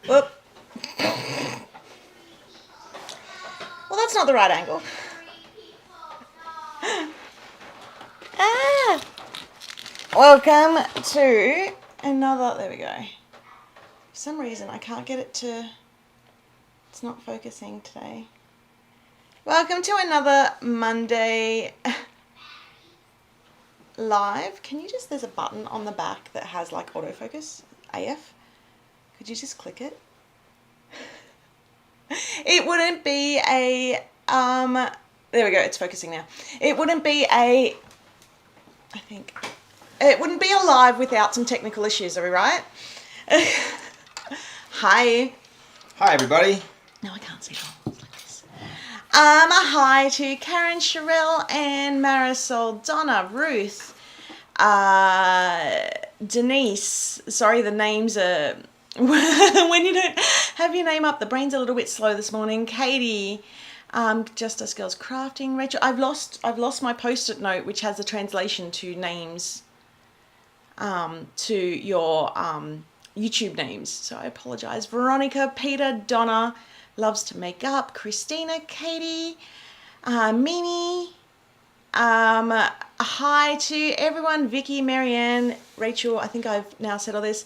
Whoop. Well, that's not the right angle. Ah! Welcome to another... There we go. For some reason, I can't get it to... It's not focusing today. Welcome to another Monday live. Can you just... There's a button on the back that has like autofocus. AF. Could you just click it? It wouldn't be a... There we go. It's focusing now. It wouldn't be a... I think... It wouldn't be a live without some technical issues, are we right? Hi. Hi, everybody. No, I can't see it all like this. A hi to Karen, Sherelle, and Marisol, Donna, Ruth, Denise. Sorry, the names are... when you don't have your name up, the brain's a little bit slow this morning. Katie, Just Us Girls Crafting. Rachel, I've lost my post-it note, which has a translation to names, to your YouTube names. So I apologize. Veronica, Peter, Donna, loves to make up. Christina, Katie, Mimi. A hi to everyone. Vicky, Marianne, Rachel. I think I've now said all this.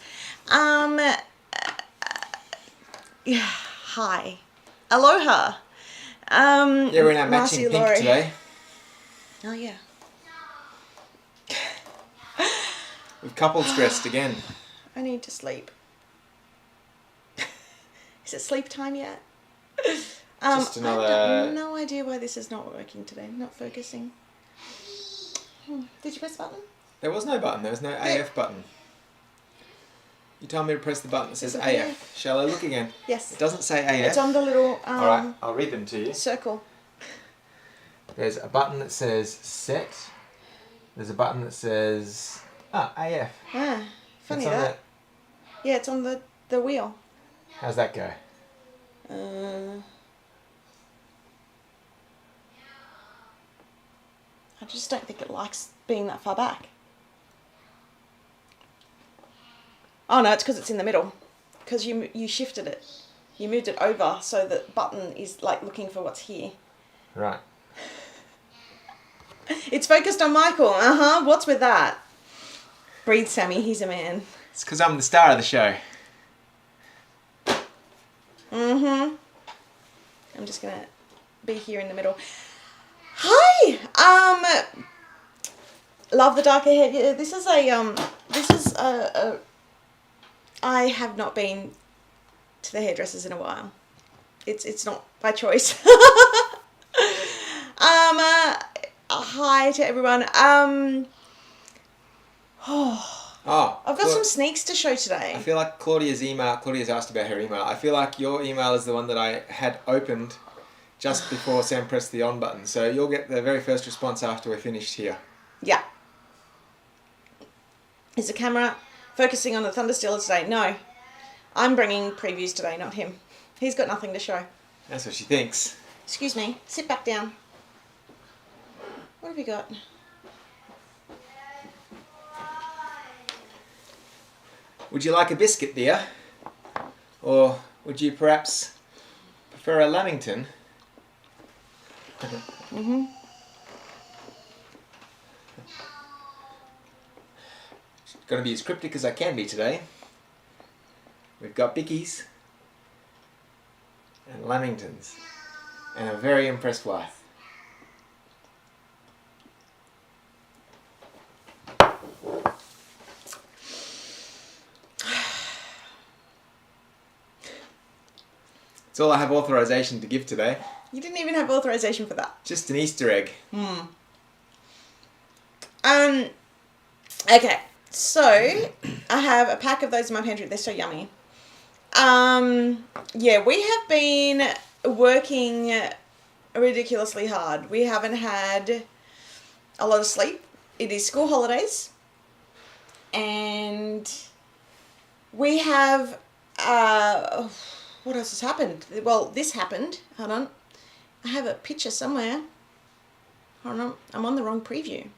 Yeah, hi. Aloha. Yeah, we're in our matching pink Laurie. today. Oh, yeah. We've couples dressed again. I need to sleep. Is it sleep time yet? Just another... I have no idea why this is not working today. Not focusing. Did you press the button? There was no button. There was no AF button. You told me to press the button that says Is it AF. there? Shall I look again? Yes. It doesn't say AF. It's on the little All right, I'll read them to you. circle. There's a button that says set. There's a button that says AF. Ah, funny It's on that. Yeah, it's on the wheel. How's that go? I just don't think it likes being that far back. Oh no, it's because it's in the middle. Because you shifted it. You moved it over so the button is like looking for what's here. Right. It's focused on Michael. What's with that? Breathe, Sammy. He's a man. It's because I'm the star of the show. I'm just gonna be here in the middle. Hi. Love the darker hair. Yeah, this is a I have not been to the hairdressers in a while. It's not by choice. Hi to everyone. Oh. I've got some sneaks to show today. I feel like Claudia's asked about her email. I feel like your email is the one that I had opened just before Sam pressed the on button. So you'll get the very first response after we're finished here. Yeah. Is the camera focusing on the Thunderstiller today? No. I'm bringing previews today, not him. He's got nothing to show. That's what she thinks. Excuse me. Sit back down. What have you got? Would you like a biscuit, dear? Or would you perhaps prefer a Lamington? Mm-hmm. Going to be as cryptic as I can be today. We've got Bickies and Lamingtons and a very impressed wife. That's all I have authorization to give today. You didn't even have authorization for that. Just an Easter egg. Okay. So, I have a pack of those in my pantry. They're so yummy. Yeah, we have been working ridiculously hard. We haven't had a lot of sleep. It is school holidays. And we have, what else has happened? Well, this happened. Hold on. I have a picture somewhere. Hold on. I'm on the wrong preview.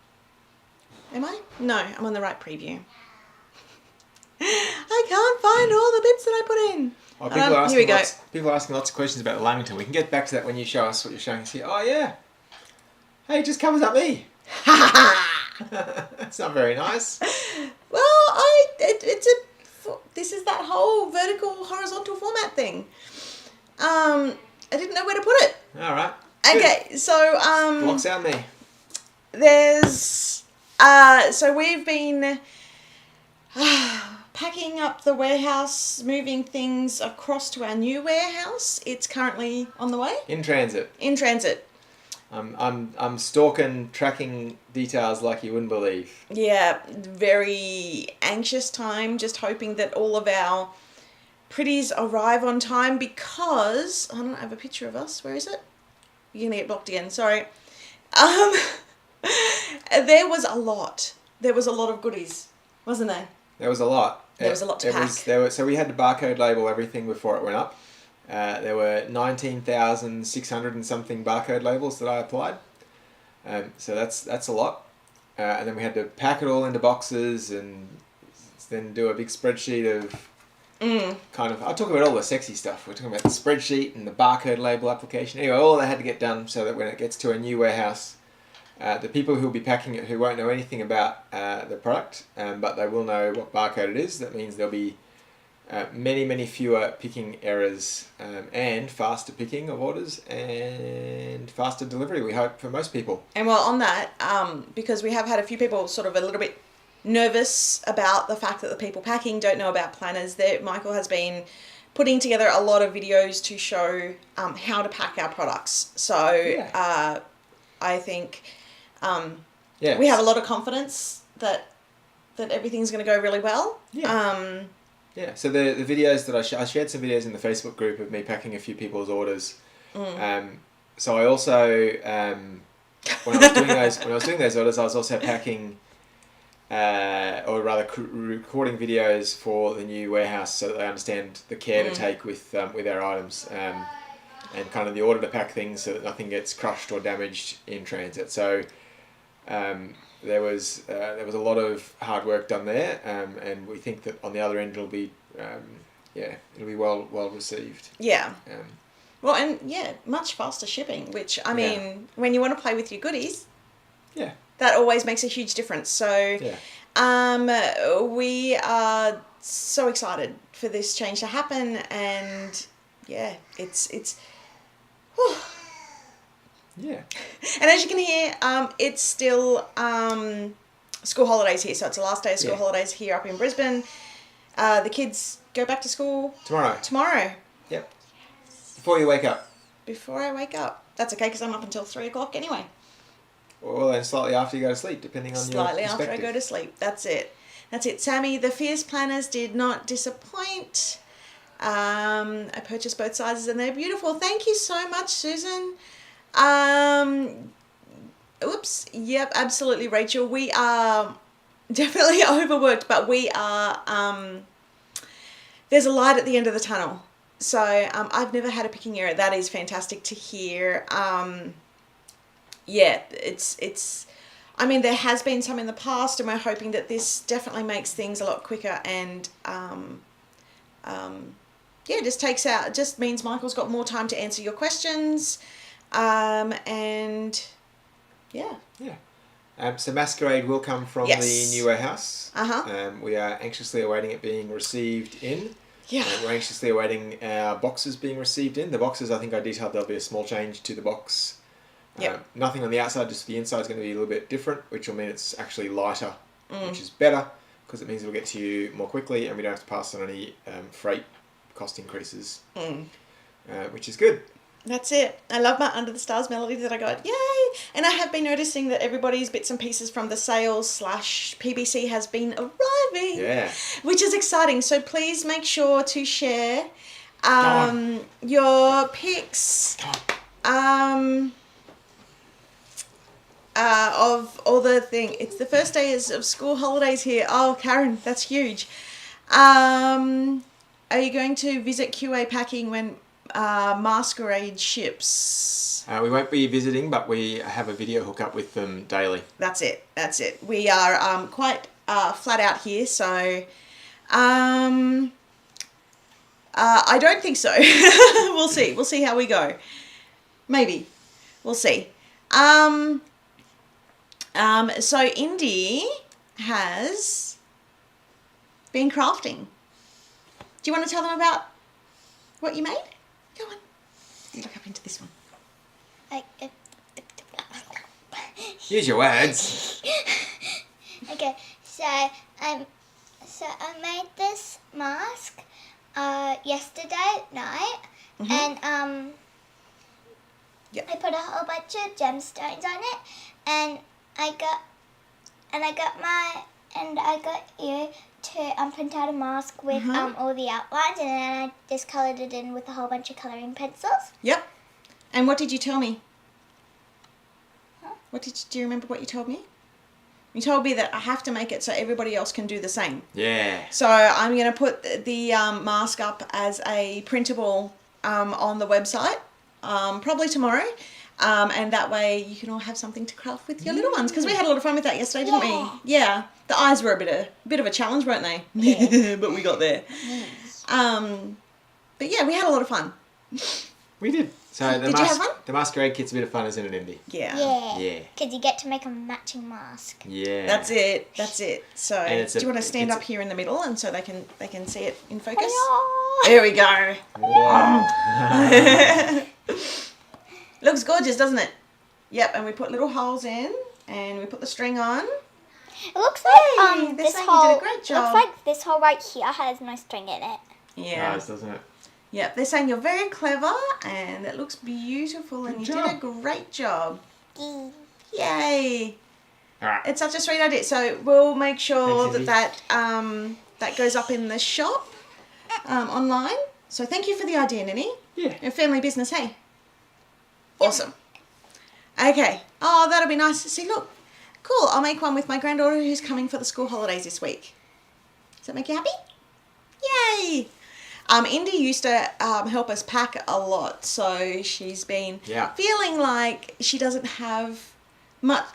Am I? No, I'm on the right preview. I can't find all the bits that I put in. Oh, Here we go. People are asking lots of questions about the Lamington. We can get back to that when you show us what you're showing us here. Oh, yeah. Hey, it just covers up me. That's not very nice. Well, this is that whole vertical horizontal format thing. I didn't know where to put it. All right. Okay, so Blocks out me. there's so we've been packing up the warehouse, moving things across to our new warehouse. It's currently on the way. In transit. In transit. I'm stalking, tracking details like you wouldn't believe. Yeah, very anxious time, just hoping that all of our pretties arrive on time because I don't have a picture of us. Where is it? You're gonna get blocked again. Sorry. There was a lot. There was a lot of goodies, wasn't there? There was a lot. There was a lot to pack. So we had to barcode label everything before it went up. There were 19,600 and something barcode labels that I applied. So that's a lot. And then we had to pack it all into boxes and then do a big spreadsheet of kind of... I'll talk about all the sexy stuff. We're talking about the spreadsheet and the barcode label application. Anyway, all that had to get done so that when it gets to a new warehouse, the people who will be packing it who won't know anything about the product, but they will know what barcode it is. That means there'll be many fewer picking errors and faster picking of orders and faster delivery, we hope, for most people. And well, on that, because we have had a few people sort of a little bit nervous about the fact that the people packing don't know about planners, that Michael has been putting together a lot of videos to show how to pack our products. So Yeah. I think we have a lot of confidence that everything's going to go really well. Yeah. Yeah, so the videos that I shared some videos in the Facebook group of me packing a few people's orders. So I also when I was doing those orders, I was also packing or rather recording videos for the new warehouse so that they understand the care to take with our items and kind of the order to pack things so that nothing gets crushed or damaged in transit. So there was a lot of hard work done there, and we think that on the other end it'll be well received. Yeah. Well, and much faster shipping, which I mean, when you want to play with your goodies, that always makes a huge difference. So, we are so excited for this change to happen, and it's. Whew. Yeah. And as you can hear, it's still school holidays here. So it's the last day of school holidays here up in Brisbane. The kids go back to school tomorrow. Yep. Before you wake up. Before I wake up. That's okay because I'm up until 3 o'clock anyway. Or then slightly after you go to sleep, depending on your perspective. Slightly after I go to sleep. That's it. That's it. Sammy, the Fierce Planners did not disappoint. I purchased both sizes and they're beautiful. Thank you so much, Susan. Oops. Yep, absolutely, Rachel. We are definitely overworked, but we are, there's a light at the end of the tunnel. So I've never had a picking error. That is fantastic to hear. Yeah, it's, I mean, there has been some in the past and we're hoping that this definitely makes things a lot quicker and, yeah, just means Michael's got more time to answer your questions. And yeah. Yeah. So Masquerade will come from the new warehouse. We are anxiously awaiting it being received in. Yeah. We're anxiously awaiting our boxes being received in. The boxes, I think I detailed there'll be a small change to the box. Nothing on the outside, just the inside is going to be a little bit different, which will mean it's actually lighter, which is better because it means it'll get to you more quickly and we don't have to pass on any freight cost increases, which is good. That's it. I love my Under the Stars melody that I got. Yay! And I have been noticing that everybody's bits and pieces from the sales/PBC has been arriving. Yeah. Which is exciting. So please make sure to share your pics of all the thing. It's the first day of school holidays here. Oh, Karen, that's huge. Are you going to visit QA Packing when Masquerade ships? We won't be visiting, but we have a video hookup with them daily. That's it. We are quite flat out here, so I don't think so. We'll see how we go. Maybe. We'll see. So Indy has been crafting. Do you want to tell them about what you made? Go on. Look up into this one. Use your words. Okay, so I made this mask yesterday night, and I put a whole bunch of gemstones on it, and I got you to print out a mask with all the outlines, and then I just coloured it in with a whole bunch of colouring pencils. Yep. And what did you tell me? Do you remember what you told me? You told me that I have to make it so everybody else can do the same. Yeah. So I'm going to put the mask up as a printable on the website, probably tomorrow. And that way you can all have something to craft with your little ones. Because we had a lot of fun with that yesterday, didn't we? Yeah. The eyes were a bit of a challenge, weren't they? Yeah. But we got there. Yes. But yeah, we had a lot of fun. We did. So Did you have fun? The Masquerade kit's a bit of fun, isn't it, Indy? Yeah. Yeah. Because you get to make a matching mask. Yeah. That's it. So do you want to stand it's up here in the middle and so they can see it in focus? Hello. There we go. Wow. Looks gorgeous, doesn't it? Yep, and we put little holes in and we put the string on. It looks like Hey, they're this saying you hole. did a great job. Looks like this hole right here has no string in it. Yeah. Nice, doesn't it? Yep, they're saying you're very clever and it looks beautiful and Good you job. did a great job. Gee. Yay. All right. It's such a sweet idea. So we'll make sure Thanks, Izzy. that goes up in the shop online. So thank you for the idea, Nini. Yeah. A family business, hey? Awesome. Okay. Oh, that'll be nice to see. Look. Cool. I'll make one with my granddaughter who's coming for the school holidays this week. Does that make you happy? Yay. Indy used to help us pack a lot, so she's been feeling like she doesn't have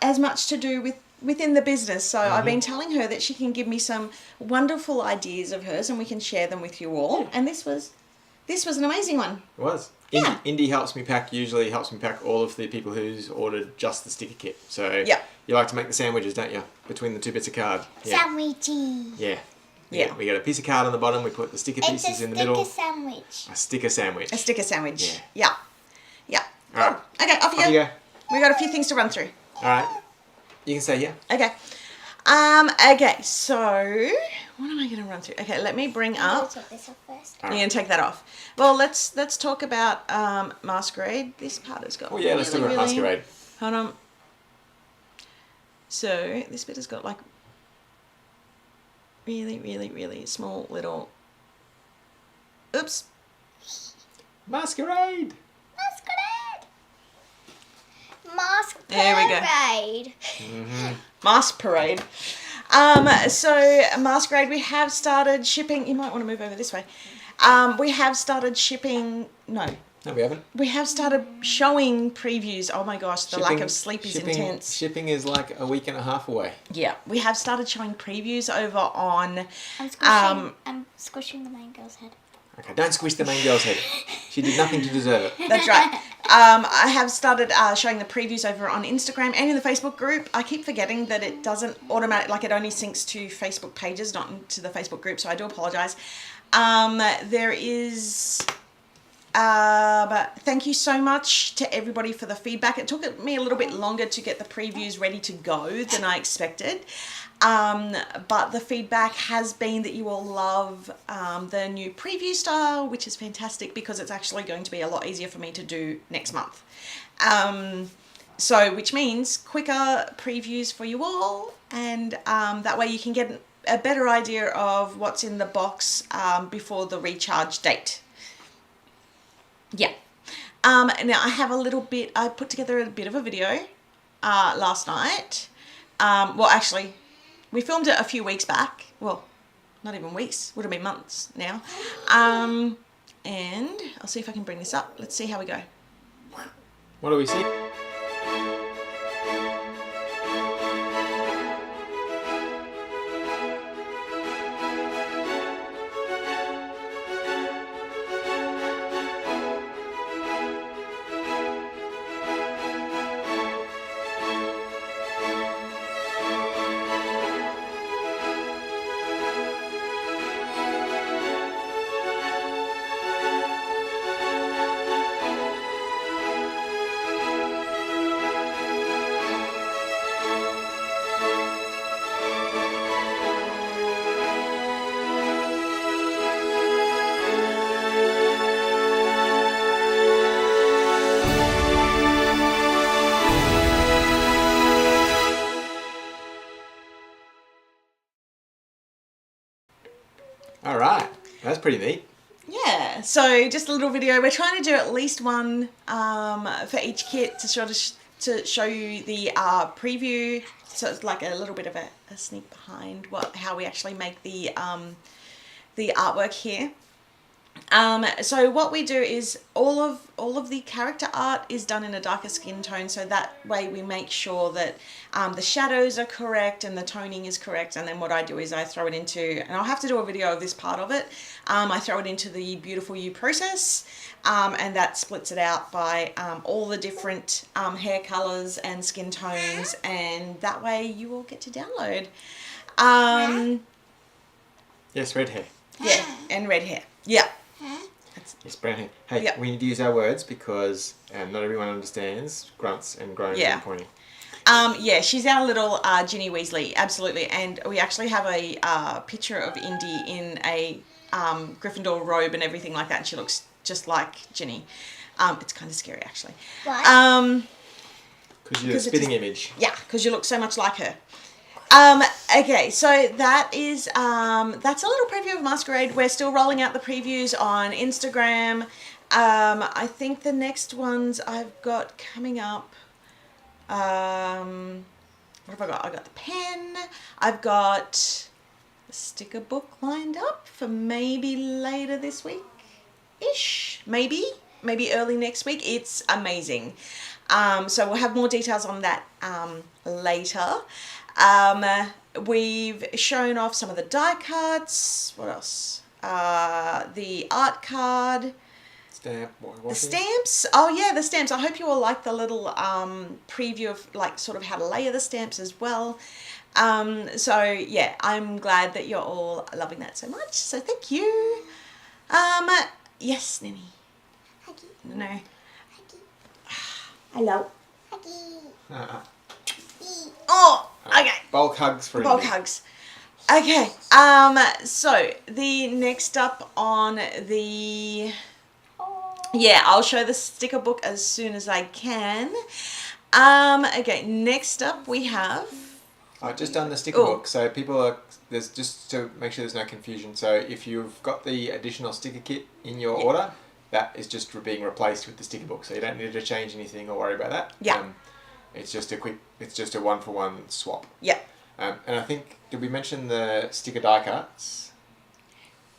as much to do within the business. So I've been telling her that she can give me some wonderful ideas of hers, and we can share them with you all. Yeah. And this was an amazing one. It was. Yeah. Indy usually helps me pack all of the people who's ordered just the sticker kit. So yeah. You like to make the sandwiches, don't you? Between the two bits of card. Yeah. Sandwichy. Yeah. Yeah. We got a piece of card on the bottom. We put the sticker pieces in the middle. It's a sticker sandwich. A sticker sandwich. A sticker sandwich. Yeah. Yeah. All right. Okay, off you go. We got a few things to run through. All right. You can say yeah. Okay. Okay, so what am I going to run through? Okay, let me bring up. Take this off first. You're going to take that off. Well, let's talk about Masquerade. This part has got. Oh yeah, let's talk about Masquerade. Hold on. So this bit has got like really, really, really small little... Oops. Masquerade. Mask There we go. parade. Mask parade. So Masquerade, we have started shipping. You might want to move over this way. We have started shipping. No, we haven't. we have started showing previews. Oh my gosh, the lack of sleep is intense. Shipping is like a week and a half away. Yeah, we have started showing previews over on. I'm squishing the main girl's head. Okay, don't squish the main girl's head. She did nothing to deserve it. That's right. I have started showing the previews over on Instagram and in the Facebook group. I keep forgetting that it doesn't it only syncs to Facebook pages, not to the Facebook group, so I do apologise. There is... thank you so much to everybody for the feedback. It took me a little bit longer to get the previews ready to go than I expected. But the feedback has been that you all love the new preview style, which is fantastic because it's actually going to be a lot easier for me to do next month. Which means quicker previews for you all, and that way you can get a better idea of what's in the box before the recharge date. Yeah. Now I have I put together a bit of a video last night. Well, actually, we filmed it a few weeks back. Well, not even weeks. Would have been months now. And I'll see if I can bring this up. Let's see how we go. What do we see? All right, that's pretty neat. Yeah, so just a little video. We're trying to do at least one for each kit to to show you the preview. So it's like a little bit of a sneak behind how we actually make the artwork here. So what we do is all of the character art is done in a darker skin tone, so that way we make sure that the shadows are correct and the toning is correct. And then what I do is I throw it into, and I'll have to do a video of this part of it, I throw it into the Beautiful You process, and that splits it out by all the different hair colors and skin tones, and that way you all get to download. Yes, red hair. Yeah, and red hair. Yeah. It's brown hair. Hey, Yep. we need to use our words because not everyone understands grunts and groans and pointing. Yeah, she's our little Ginny Weasley, absolutely. And we actually have a picture of Indy in a Gryffindor robe and everything like that. And she looks just like Ginny. It's kind of scary, actually. What? Because you're a spitting image. Yeah, because you look so much like her. Okay, so that is that's a little preview of Masquerade. We're still rolling out the previews on Instagram. I think the next ones I've got coming up. What have I got? I've got the pen. I've got the sticker book lined up for maybe later this week-ish. Maybe early next week. It's amazing. So we'll have more details on that later. We've shown off some of the die cuts. What else? The art card. Stamp. The stamps. Oh yeah, the stamps. I hope you all like the little preview of like sort of how to layer the stamps as well. So yeah, I'm glad that you're all loving that so much. So thank you. Yes, Ninny. No. Hello. Oh, okay. Bulk hugs for Bulk Indy. hugs. Okay. So the next up on the... Yeah, I'll show the sticker book as soon as I can. Okay, next up we have... I've just done the sticker book, so people are there's just to make sure there's no confusion. So if you've got the additional sticker kit in your order, that is just being replaced with the sticker book. So you don't need to change anything or worry about that. Yeah. It's just a 1-for-1 swap. Yeah. And I think, did we mention the sticker die cuts?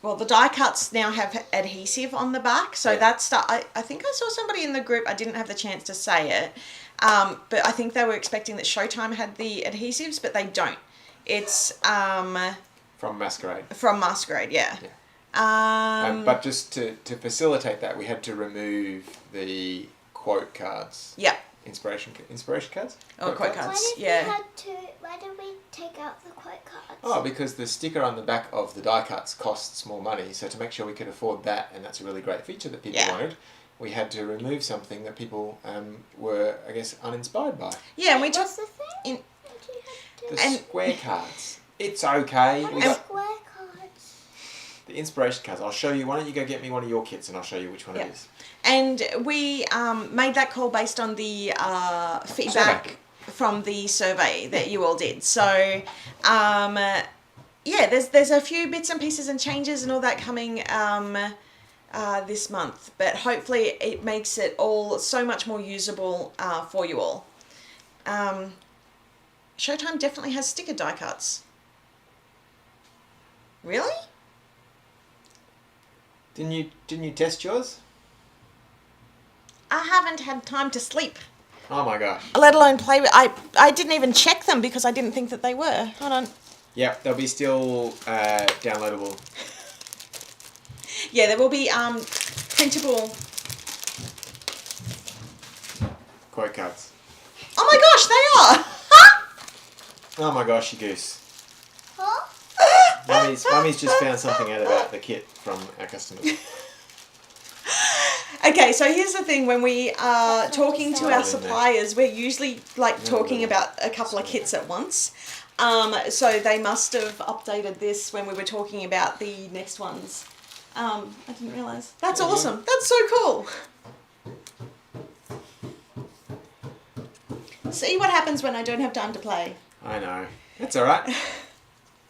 Well, the die cuts now have adhesive on the back, so that's I think I saw somebody in the group. I didn't have the chance to say it, but I think they were expecting that Showtime had the adhesives, but they don't. It's From Masquerade. from Masquerade, yeah. But just to facilitate that, we had to remove the quote cards. Yeah. Inspiration cards? Oh, quote cards. Why did we take out the quote cards? Oh, because the sticker on the back of the die cuts costs more money. So to make sure we could afford that, and that's a really great feature that people wanted, we had to remove something that people were, I guess, uninspired by. Yeah, and we took What's the thing? Square cards. It's okay. What We are got square cards? the inspiration cards. I'll show you. Why don't you go get me one of your kits and I'll show you which one it is. And we made that call based on the feedback from the survey that you all did. So, there's a few bits and pieces and changes and all that coming this month. But hopefully it makes it all so much more usable for you all. Showtime definitely has sticker die cuts. Really? Didn't you test yours? I haven't had time to sleep. Oh my gosh. Let alone play with. I didn't even check them because I didn't think that they were. Hold on. Yep, they'll be still downloadable. Yeah, there will be printable. Quote cards. Oh my gosh, they are! Oh my gosh, you goose. Huh? Mummy's just found something out about the kit from our customers. Okay, so here's the thing. When we are talking to our suppliers, we're usually talking about a couple of kits at once. So they must have updated this when we were talking about the next ones. I didn't realise. That's awesome. That's so cool. See what happens when I don't have time to play. I know. That's all right.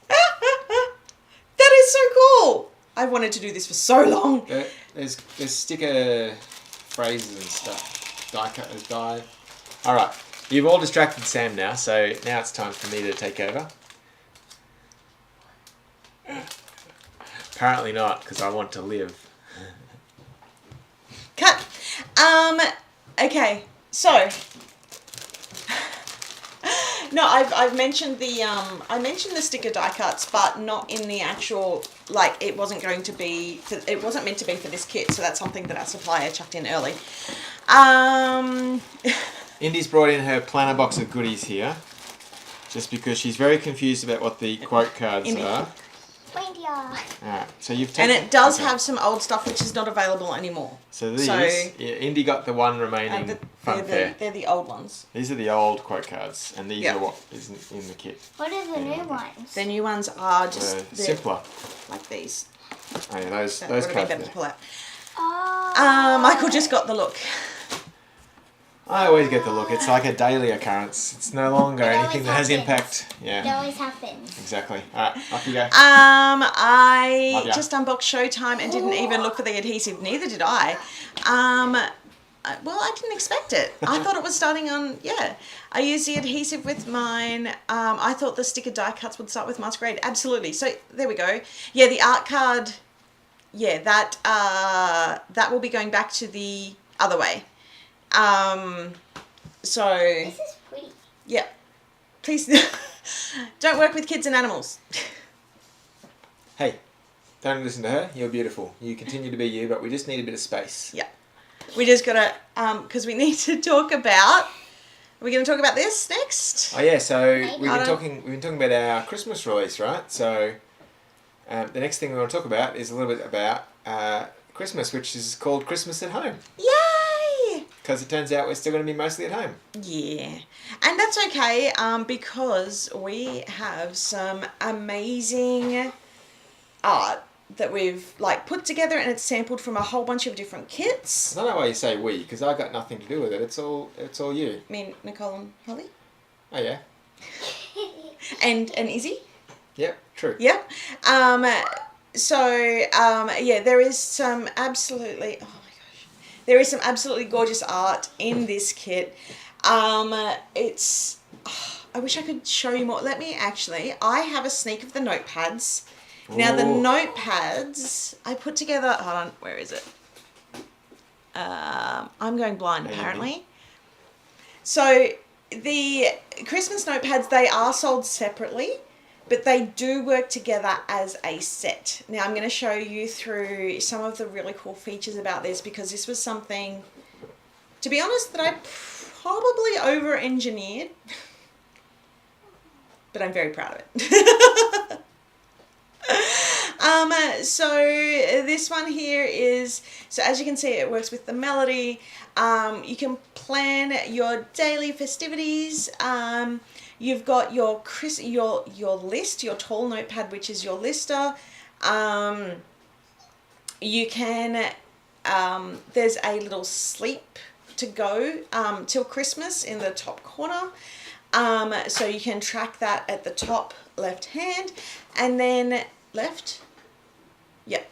That is so cool. I've wanted to do this for so long. There's sticker phrases and stuff. Die cutters, die. All right. You've all distracted Sam now, so now it's time for me to take over. Apparently not, because I want to live. Cut. Okay. So. No, I've mentioned I mentioned the sticker die cuts, but not in the actual, it wasn't meant to be for this kit, so that's something that our supplier chucked in early. Indy's brought in her planner box of goodies here, just because she's very confused about what the quote cards are. Reindeer. Alright, so you've And taken... it does have some old stuff which is not available anymore. So these, Indy got the one remaining funfair. They're the old ones. These are the old quote cards, and these are what isn't in the kit. What are the new ones? The new ones are just simpler, like these. Oh yeah, those That would have been cards better there. to pull out. Oh. Michael just got the look. I always get the look. It's like a daily occurrence. It's no longer It anything that has always impact. It Yeah, always happens. exactly. Alright, off you go. I Love ya. just unboxed Showtime and didn't even look for the adhesive. Neither did I. Well, I didn't expect it. I thought it was starting on, I used the adhesive with mine. I thought the sticker die cuts would start with Masquerade. Absolutely. So there we go. Yeah, the art card, that will be going back to the other way. So, This is pretty. yeah. Please don't work with kids and animals. Hey, don't listen to her. You're beautiful. You continue to be you, but we just need a bit of space. Yeah. We just gotta, because we need to talk about, are we going to talk about this next? Oh yeah, so Maybe. we've been talking about our Christmas release, right? So the next thing we want to talk about is a little bit about Christmas, which is called Christmas at Home. Yay! Because it turns out we're still going to be mostly at home. Yeah. And that's okay, because we have some amazing art that we've put together, and it's sampled from a whole bunch of different kits. I don't know why you say we, because I got nothing to do with it. It's all you. Me, Nicole and Holly. Oh yeah. And Izzy. Yep, true. Yep. There is some absolutely, oh my gosh, there is some absolutely gorgeous art in this kit. I wish I could show you more. I have a sneak of the notepads. Now the Ooh. notepads, I put together, hold on, where is it? I'm going blind apparently. So the Christmas notepads, they are sold separately, but they do work together as a set. Now I'm going to show you through some of the really cool features about this, because this was something, to be honest, that I probably over-engineered, but I'm very proud of it. So this one here is, so as you can see, it works with the melody. You can plan your daily festivities. You've got your list, your tall notepad, which is your lister. You can, there's a little sleep to go till Christmas in the top corner. So you can track that at the top left hand, and then left. Yep.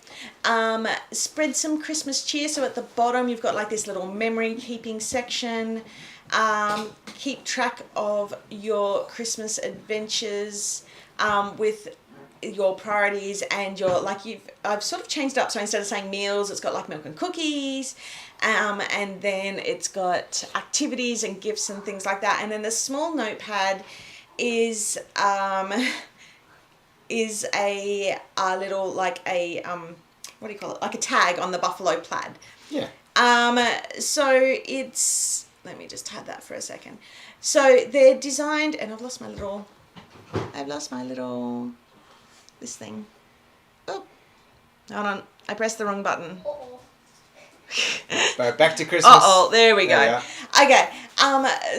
Spread some Christmas cheer. So at the bottom, you've got like this little memory keeping section. Keep track of your Christmas adventures with your priorities and your, I've sort of changed it up. So instead of saying meals, it's got like milk and cookies. And then it's got activities and gifts and things like that. And then the small notepad is a little, like a, what do you call it? Like a tag on the buffalo plaid. Yeah. So it's, let me just hide that for a second. So they're designed, and I've lost my little, this thing. Oh, hold on. I pressed the wrong button. Back to Christmas. Uh-oh, there we go. Yeah. Okay,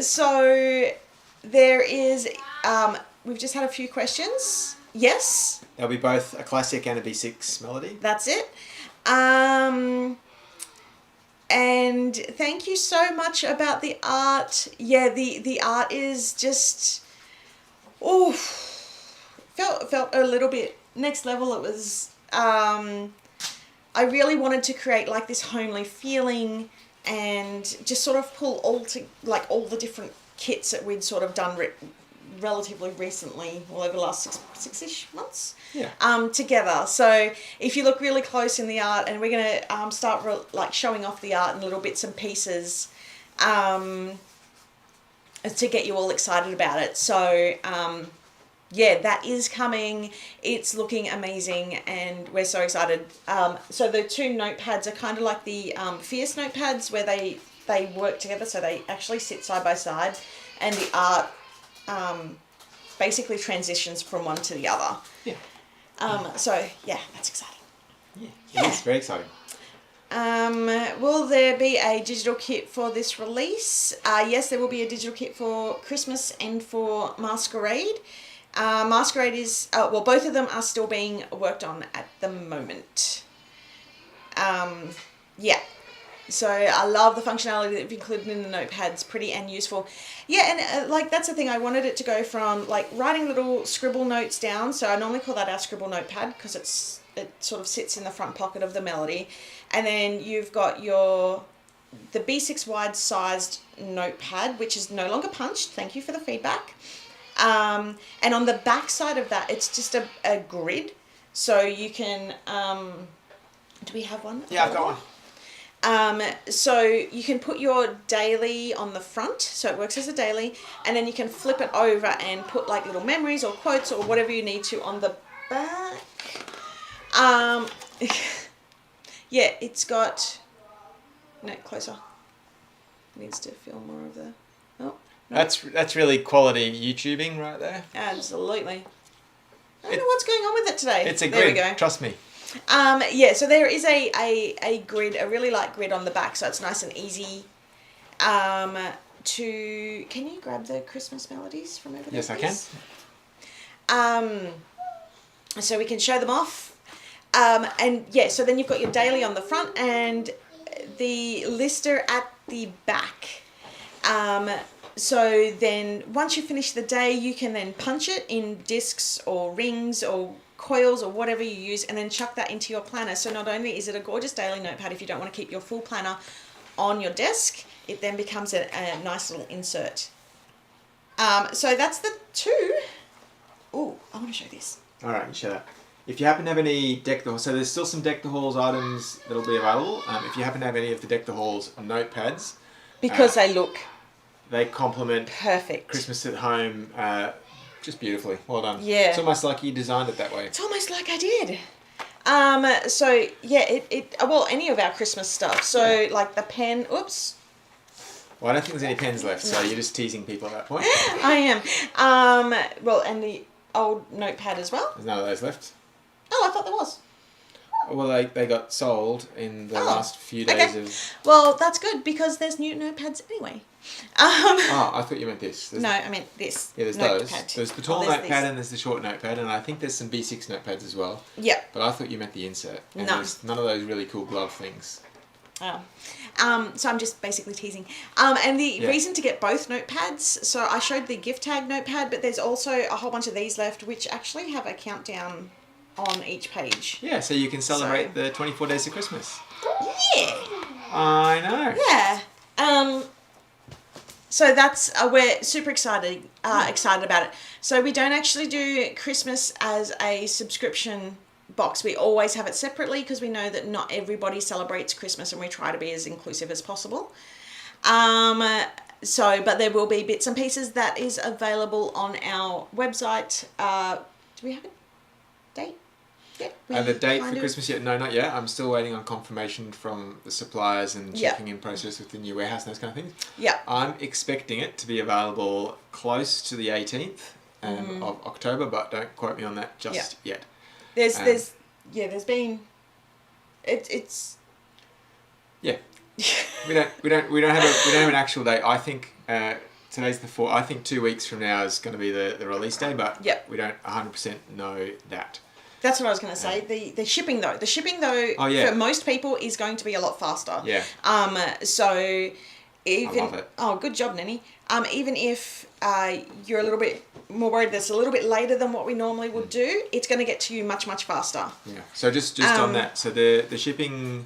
so there is, we've just had a few questions. Yes. They'll be both a classic and a B6 melody. That's it. And thank you so much about the art. Yeah, the art is just, felt a little bit next level. It was, I really wanted to create like this homely feeling and just sort of pull all the different kits that we'd sort of done relatively recently, over the last six-ish months, together. So if you look really close in the art, and we're going to start showing off the art in little bits and pieces to get you all excited about it. So that is coming. It's looking amazing, and we're so excited. So the two notepads are kind of like the Fierce notepads, where they work together, so they actually sit side by side, and the art basically transitions from one to the other. Yeah. That's exciting. Yeah, it's very exciting. Will there be a digital kit for this release? Yes, there will be a digital kit for Christmas and for Masquerade. Masquerade is, both of them are still being worked on at the moment. So I love the functionality that we've included in the notepads, pretty and useful. Yeah, and that's the thing, I wanted it to go from writing little scribble notes down. So I normally call that our scribble notepad, because it sort of sits in the front pocket of the melody. And then you've got the B6 wide sized notepad, which is no longer punched. Thank you for the feedback. And on the back side of that, it's just a grid. So you can, do we have one? Yeah, I've got one. So you can put your daily on the front, so it works as a daily, and then you can flip it over and put little memories or quotes or whatever you need to on the back. It's got, no, closer. It needs to feel more of the, no. That's really quality YouTubing right there. Absolutely. I don't know what's going on with it today. It's a there grid, we go. Trust me. So there is a grid, a really light grid on the back, so it's nice and easy can you grab the Christmas melodies from over there? Yes, please? I can. So we can show them off. So then you've got your daily on the front and the lister at the back. So then once you finish the day, you can then punch it in discs or rings or coils or whatever you use, and then chuck that into your planner. So not only is it a gorgeous daily notepad, if you don't want to keep your full planner on your desk, it then becomes a nice little insert. So that's the two. Oh, I want to show this. All right, you show that. If you happen to have any Deck the Halls, so there's still some Deck the Halls items that'll be available. If you happen to have any of the Deck the Halls notepads, Because they look they complement perfect. Christmas at home just beautifully. Well done. Yeah. It's almost like you designed it that way. It's almost like I did. So yeah, well, any of our Christmas stuff. So like the pen. Oops. Well, I don't think there's any pens left, so you're just teasing people at that point. I am. Well, and the old notepad as well. There's none of those left. Oh, I thought there was. Well, they got sold in the last few days okay. of... Well, that's good because there's new notepads anyway. Oh, I thought you meant this. No, I meant this. Yeah, there's notepad. those. There's the tall there's notepad this. and there's the short notepad, and I think there's some B6 notepads as well. Yep. But I thought you meant the insert. And No. there's none of those really cool glove things. Oh. So I'm just basically teasing. And the reason to get both notepads, so I showed the gift tag notepad, but there's also a whole bunch of these left, which actually have a countdown on each page. Yeah, so you can celebrate the 24 days of Christmas. Yeah. I know. Yeah. So that's we're super excited about it. So we don't actually do Christmas as a subscription box. We always have it separately because we know that not everybody celebrates Christmas, and we try to be as inclusive as possible. But there will be bits and pieces that is available on our website. Do we have a date? Yeah, The date for Christmas yet? No, not yet. I'm still waiting on confirmation from the suppliers and checking in process with the new warehouse and those kind of things. Yeah. I'm expecting it to be available close to the 18th of October, but don't quote me on that just yet. It's we don't have an actual date. I think today's the 4th. I think 2 weeks from now is going to be the release day, but we don't 100% know that. That's what I was going to say. The shipping though, for most people is going to be a lot faster. Yeah. So even I love it. Oh, good job, Nanny. Even if you're a little bit more worried that's a little bit later than what we normally would do, it's going to get to you much faster. Yeah. So just on that, so the shipping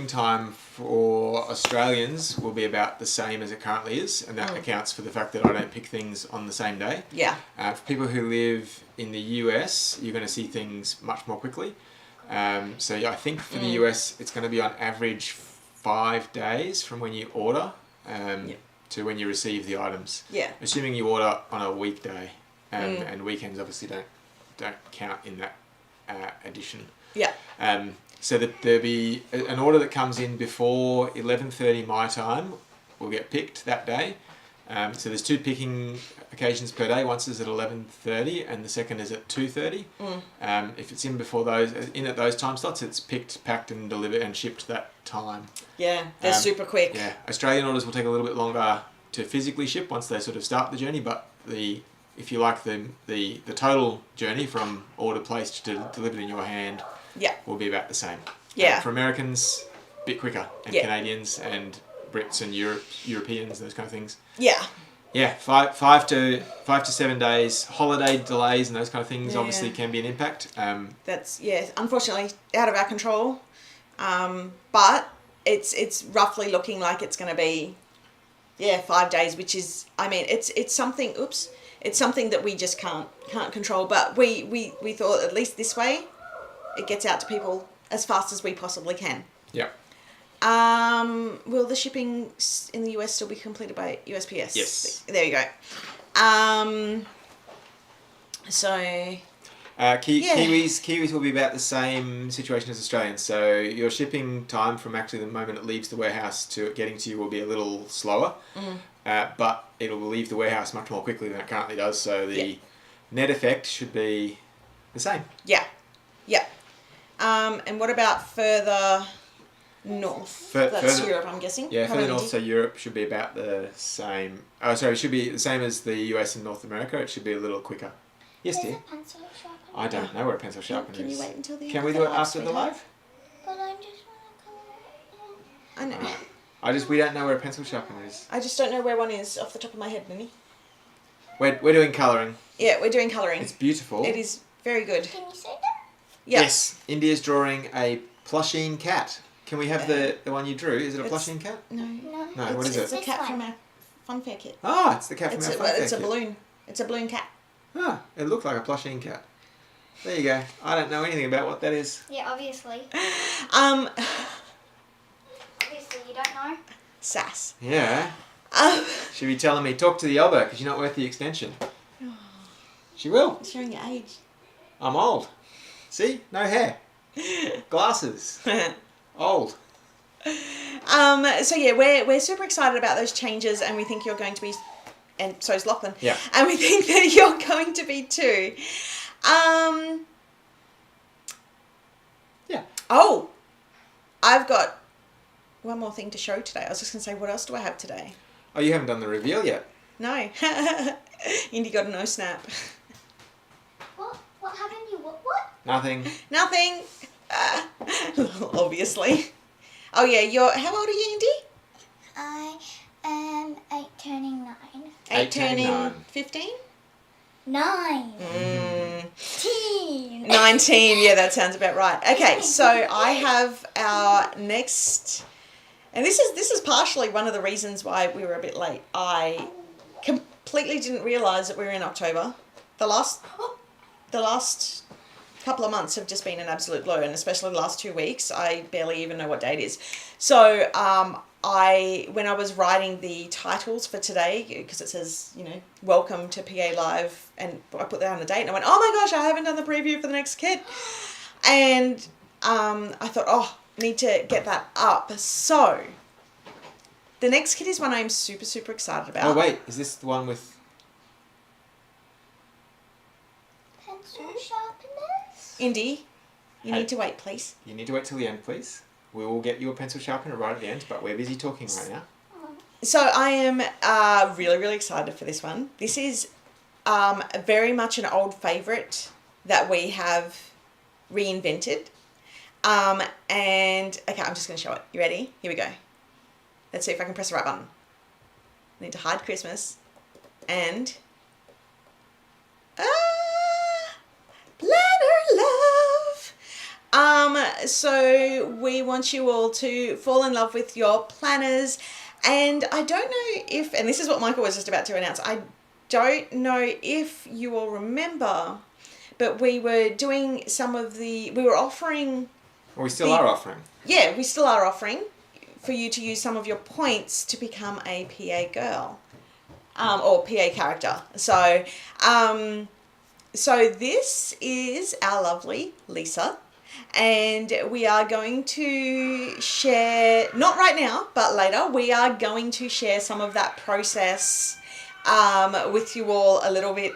time for Australians will be about the same as it currently is, and that accounts for the fact that I don't pick things on the same day. Yeah. For people who live in the US, you're going to see things much more quickly. So I think for the US, it's going to be on average 5 days from when you order to when you receive the items. Yeah. Assuming you order on a weekday, and weekends obviously don't count in that addition. Yeah. So that there'll be an order that comes in before 11:30 my time will get picked that day. So there's 2 picking occasions per day. Once is at 11:30 and the second is at 2:30. If it's in before those, at those time slots, it's picked, packed and delivered and shipped that time. Yeah, they're super quick. Yeah, Australian orders will take a little bit longer to physically ship once they sort of start the journey, but if you like the total journey from order placed to delivered in your hand will be about the same. Yeah. For Americans, a bit quicker, and Canadians and Brits and Europeans, those kind of things. Yeah. Yeah, 5 to 7 days. Holiday delays and those kind of things obviously can be an impact. That's unfortunately out of our control. But it's roughly looking like it's going to be 5 days, which is it's something. It's something that we just can't control. But we thought at least this way, it gets out to people as fast as we possibly can. Yeah. Will the shipping in the US still be completed by USPS? Yes. There you go. Kiwis will be about the same situation as Australians. So your shipping time from actually the moment it leaves the warehouse to it getting to you will be a little slower, but it will leave the warehouse much more quickly than it currently does. So the net effect should be the same. Yeah. Yeah. And what about further north? That's further, Europe, I'm guessing. Yeah, further north, so Europe should be about the same. Oh, sorry, it should be the same as the US and North America. It should be a little quicker. Yes, dear. There's a pencil sharpener. I don't know where a pencil sharpener Can is. you wait until the Can end we of do the it live, after the sweetheart? live? But I just want to come. I know. Alright. We don't know where a pencil sharpener is. I just don't know where one is off the top of my head, Ninny. We're doing colouring. Yeah, we're doing colouring. It's beautiful. It is very good. Can you see that? Yeah. Yes, India's drawing a plushine cat. Can we have the one you drew? Is it a plushine cat? No. No, what is It's it? a cat This from one. our Fun Fair kit. Ah, it's the cat from It's our a, Fun Fair it's a kit. balloon. It's a balloon cat. Ah, it looked like a plushine cat. There you go. I don't know anything about what that is. Yeah, obviously. Obviously, you don't know. Sass. Yeah. Um, She'll be telling me, talk to the elbow because you're not worth the extension. She will. showing your age. I'm old. See? No hair. Glasses. Old. So yeah, we're super excited about those changes, and we think you're going to be, and so is Lachlan. Yeah. And we think that you're going to be too. Yeah. Oh, I've got one more thing to show today. I was just going to say, what else do I have today? Oh, you haven't done the reveal yet. No. Indy got a no snap. What? What happened? You what? Nothing. Nothing. Obviously. Oh yeah, how old are you, Indy? I am 8 turning 9. 8 turning 9. 15? 9. 10. 19, yeah, that sounds about right. Okay, so I have our next, and this is partially one of the reasons why we were a bit late. I completely didn't realise that we were in October. The last couple of months have just been an absolute blow, and especially the last 2 weeks, I barely even know what day it is. So when I was writing the titles for today, because it says, welcome to PA Live, and I put that on the date, and I went, oh my gosh, I haven't done the preview for the next kit. And I thought, I need to get that up. So the next kit is one I'm super, super excited about. Oh, wait. Is this the one with... Pencil sharpeners. Indy, you Hey. need to wait, please. You need to wait till the end, please. We will get you a pencil sharpener right at the end, but we're busy talking right now. So I am really, really excited for this one. This is very much an old favourite that we have reinvented. And, okay, I'm just going to show it. You ready? Here we go. Let's see if I can press the right button. I need to hide Christmas. And... Planner love! So we want you all to fall in love with your planners. And I don't know if, and this is what Michael was just about to announce, I don't know if you all remember, but we were doing we were offering... Well, we still are offering. Yeah, we still are offering for you to use some of your points to become a PA girl, or PA character. So, so this is our lovely Lisa, and we are going to share, not right now, but later, we are going to share some of that process with you all a little bit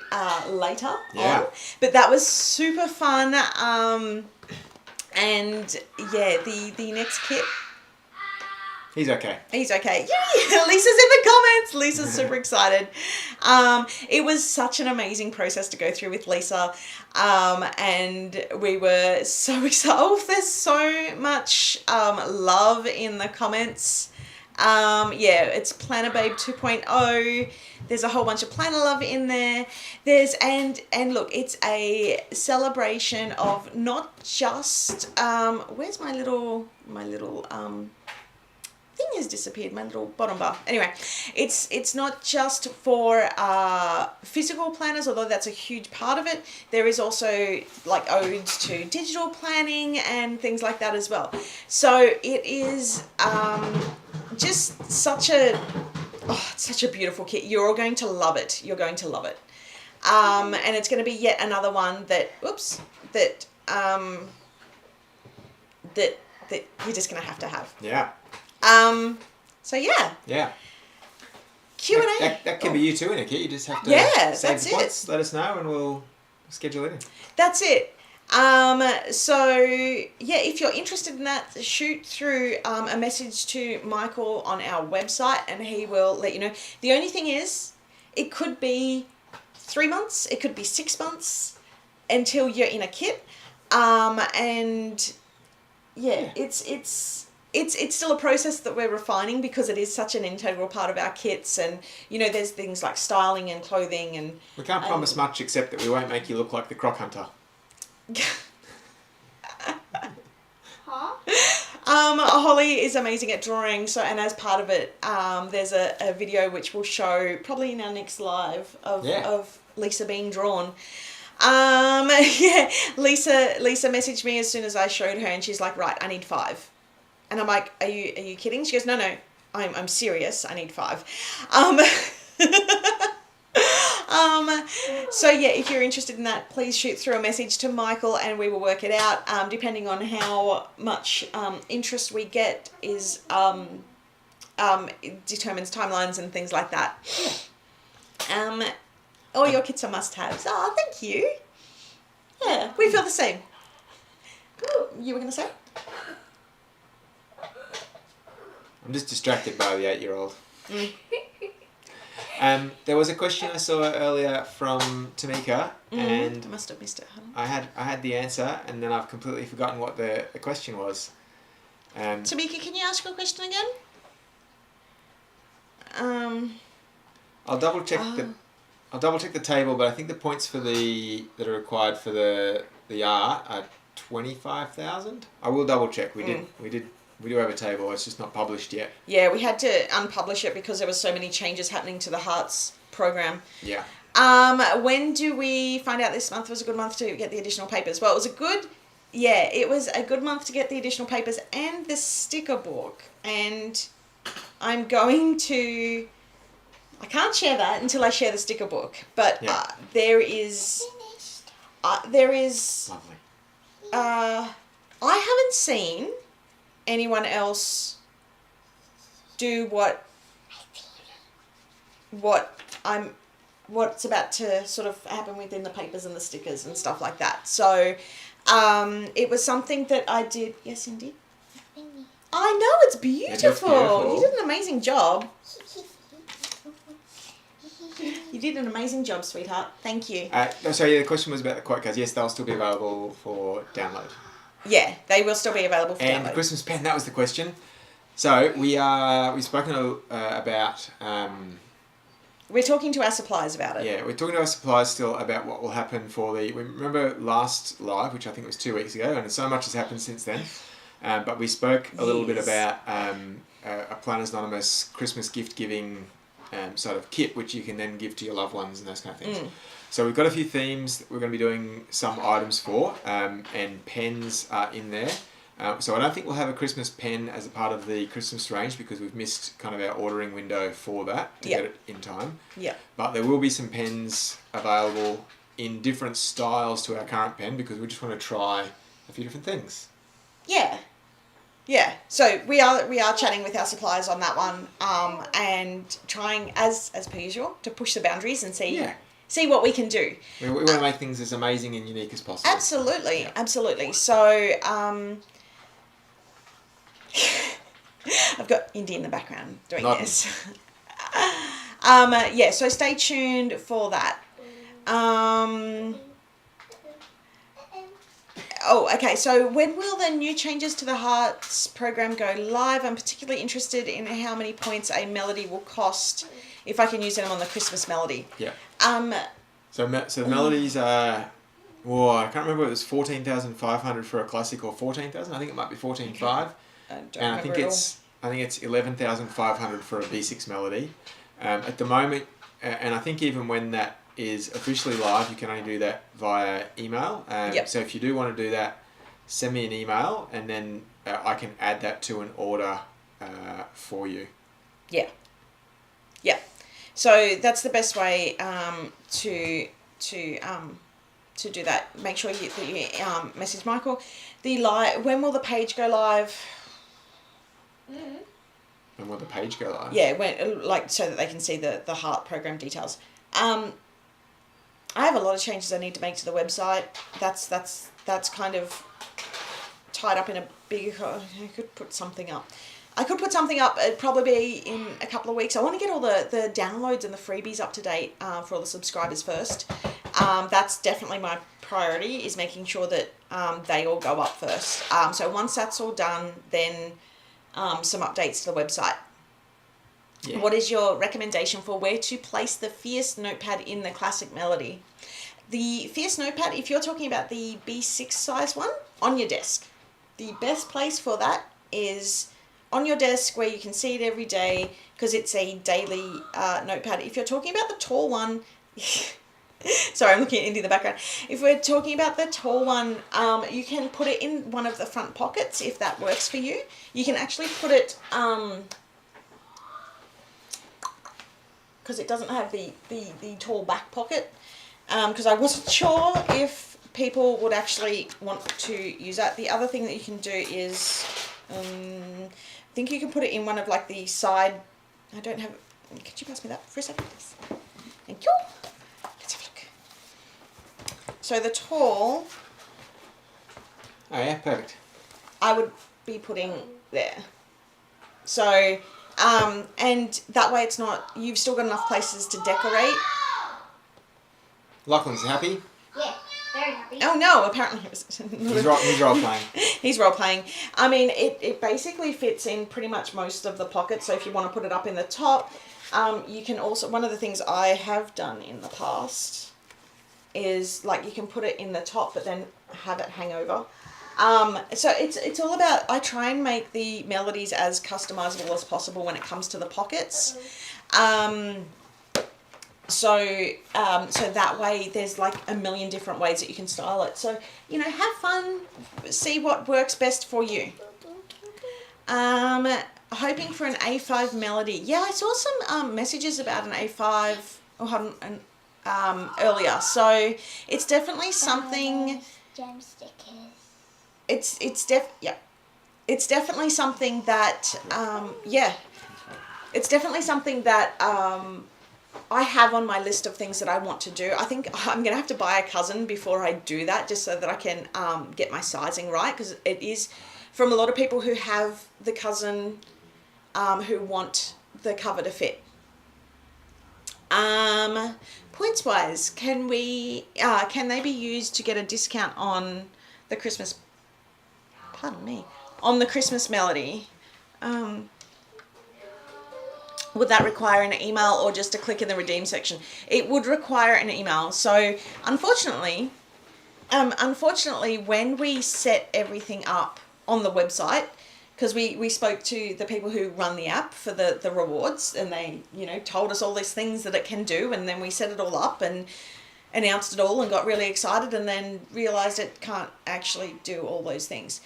later on. But that was super fun. And yeah, the next kit. He's okay. He's okay. Yay! Lisa's in the comments. Lisa's super excited. It was such an amazing process to go through with Lisa. And we were so excited. Oh, there's so much love in the comments. Yeah, it's Planner Babe 2.0. There's a whole bunch of planner love in there. And look, it's a celebration of not just where's my little thing has disappeared, my little bottom bar. Anyway, it's not just for physical planners, although that's a huge part of it. There is also like odes to digital planning and things like that as well. So it is just such a beautiful kit. You're all going to love it. You're going to love it. And it's going to be yet another one that you're just going to have. Yeah. So yeah. Yeah. Q&A. That can be you too in a kit. You just have to save that's the points, let us know, and we'll schedule it in. That's it. So yeah, if you're interested in that, shoot through a message to Michael on our website, and he will let you know. The only thing is, it could be 3 months, it could be 6 months until you're in a kit. And yeah, it's it's still a process that we're refining because it is such an integral part of our kits, and you know, there's things like styling and clothing, and We can't promise much except that we won't make you look like the croc hunter. Huh? Holly is amazing at drawing, so, and as part of it, there's a video which will show probably in our next live of Lisa being drawn. Yeah, Lisa messaged me as soon as I showed her, and she's like, right, I need 5. And I'm like, are you kidding? She goes, no, I'm serious. I need 5. So yeah, if you're interested in that, please shoot through a message to Michael, and we will work it out. Depending on how much interest we get is it determines timelines and things like that. All your kits are must-haves. Oh, thank you. Yeah, we feel the same. You were going to say? I'm just distracted by the 8-year-old. There was a question I saw earlier from Tamika, and I must have missed it. I had the answer, and then I've completely forgotten what the question was. Tamika, can you ask your question again? I'll double check the table, but I think the points for that are required for the art are 25,000. I will double check. We do have a table. It's just not published yet. Yeah, we had to unpublish it because there were so many changes happening to the Hearts program. Yeah. When do we find out this month was a good month to get the additional papers? Well, it was a good month to get the additional papers and the sticker book. And I'm going to... I can't share that until I share the sticker book. But there is... Lovely. I haven't seen anyone else do what's about to sort of happen within the papers and the stickers and stuff like that. So it was something that I did. Yes, indeed. I know, it's beautiful. You did an amazing job. You did an amazing job, sweetheart. Thank you. The question was about the quote cards. Yes, they'll still be available for download. Yeah, they will still be available for download. And the Christmas pen, that was the question. So we've spoken about... we're talking to our suppliers about it. Yeah, we're talking to our suppliers still about what will happen for we remember last live, which I think was 2 weeks ago, and so much has happened since then. But we spoke a little bit about a Planners Anonymous Christmas gift giving sort of kit, which you can then give to your loved ones and those kind of things. So we've got a few themes that we're going to be doing some items for, and pens are in there. So I don't think we'll have a Christmas pen as a part of the Christmas range because we've missed kind of our ordering window for that to get it in time. Yeah. But there will be some pens available in different styles to our current pen because we just want to try a few different things. Yeah. Yeah. So we are chatting with our suppliers on that one, and trying as per usual to push the boundaries and see what we can do. We want to make things as amazing and unique as possible. Absolutely, yeah. Absolutely. So I've got Indy in the background doing this. So stay tuned for that. Okay, so when will the new changes to the Hearts program go live? I'm particularly interested in how many points a melody will cost if I can use them on the Christmas melody. Yeah. So the melodies are... I can't remember if it was 14,500 for a classic or 14,000. I think it might be 14,500. Okay. I think it's 11,500 for a B6 melody. At the moment, and I think even when that is officially live, you can only do that via email. So if you do want to do that, send me an email, and then I can add that to an order for you. Yeah. Yeah. So that's the best way to do that. Make sure you message Michael. When will the page go live? When will the page go live? Yeah, so that they can see the Heart program details. I have a lot of changes I need to make to the website. That's kind of tied up in a big... I could put something up. It'd probably be in a couple of weeks. I want to get all the downloads and the freebies up to date for all the subscribers first. That's definitely my priority, is making sure that they all go up first. So once that's all done, then some updates to the website. Yeah. What is your recommendation for where to place the Fierce notepad in the classic melody? The Fierce notepad, if you're talking about the B6 size one, on your desk. The best place for that is on your desk where you can see it every day because it's a daily notepad. If you're talking about the tall one, sorry, I'm looking at Indy in the background. If we're talking about the tall one, you can put it in one of the front pockets if that works for you. You can actually put it... because it doesn't have the tall back pocket, because I wasn't sure if people would actually want to use that. The other thing that you can do is, I think you can put it in one of like the side, I don't have, could you pass me that for a second, please? Thank you. Let's have a look. So the tall, Oh yeah, perfect. I would be putting there. So, and that way it's not, you've still got enough places to decorate. Lachlan's happy. Yeah, very happy. Oh no, apparently He's role playing. He's role playing. I mean, it basically fits in pretty much most of the pockets. So if you want to put it up in the top, you can also, one of the things I have done in the past is like you can put it in the top but then have it hang over. So it's all about, I try and make the melodies as customizable as possible when it comes to the pockets. So that way there's like a million different ways that you can style it. So, you know, have fun, see what works best for you. Hoping for an A5 melody. Yeah, I saw some messages about an A5 earlier. So it's definitely something. Gem stickers. It's definitely something that it's definitely something that I have on my list of things that I want to do. I think I'm gonna have to buy a cousin before I do that, just so that I can get my sizing right, because it is from a lot of people who have the cousin who want the cover to fit. Points wise, can they be used to get a discount on the Christmas? Pardon me. On the Christmas melody. Would that require an email or just a click in the redeem section? It would require an email. So unfortunately, when we set everything up on the website, because we spoke to the people who run the app for the rewards, and they, you know, told us all these things that it can do, and then we set it all up and announced it all and got really excited, and then realized it can't actually do all those things.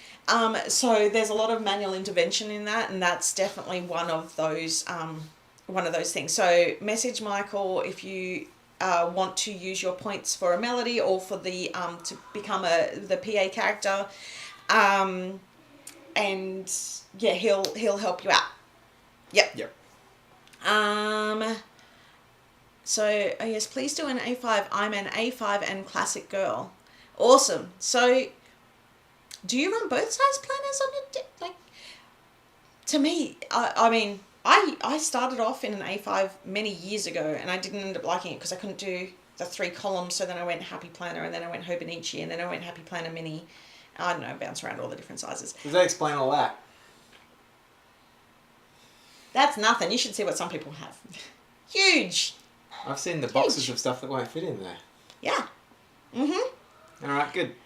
So there's a lot of manual intervention in that, and that's definitely one of those things. So message Michael if you want to use your points for a melody or for the to become the PA character, and yeah, he'll help you out. Yep. So, oh yes, please do an A5. I'm an A5 and classic girl. Awesome. So, do you run both size planners on your like? To me, I mean, I started off in an A5 many years ago, and I didn't end up liking it because I couldn't do the 3 columns. So then I went Happy Planner, and then I went Hobonichi, and then I went Happy Planner Mini. I don't know, bounce around all the different sizes. Does that explain all that? That's nothing. You should see what some people have. Huge. I've seen the boxes of stuff that won't fit in there. Yeah. All right, good.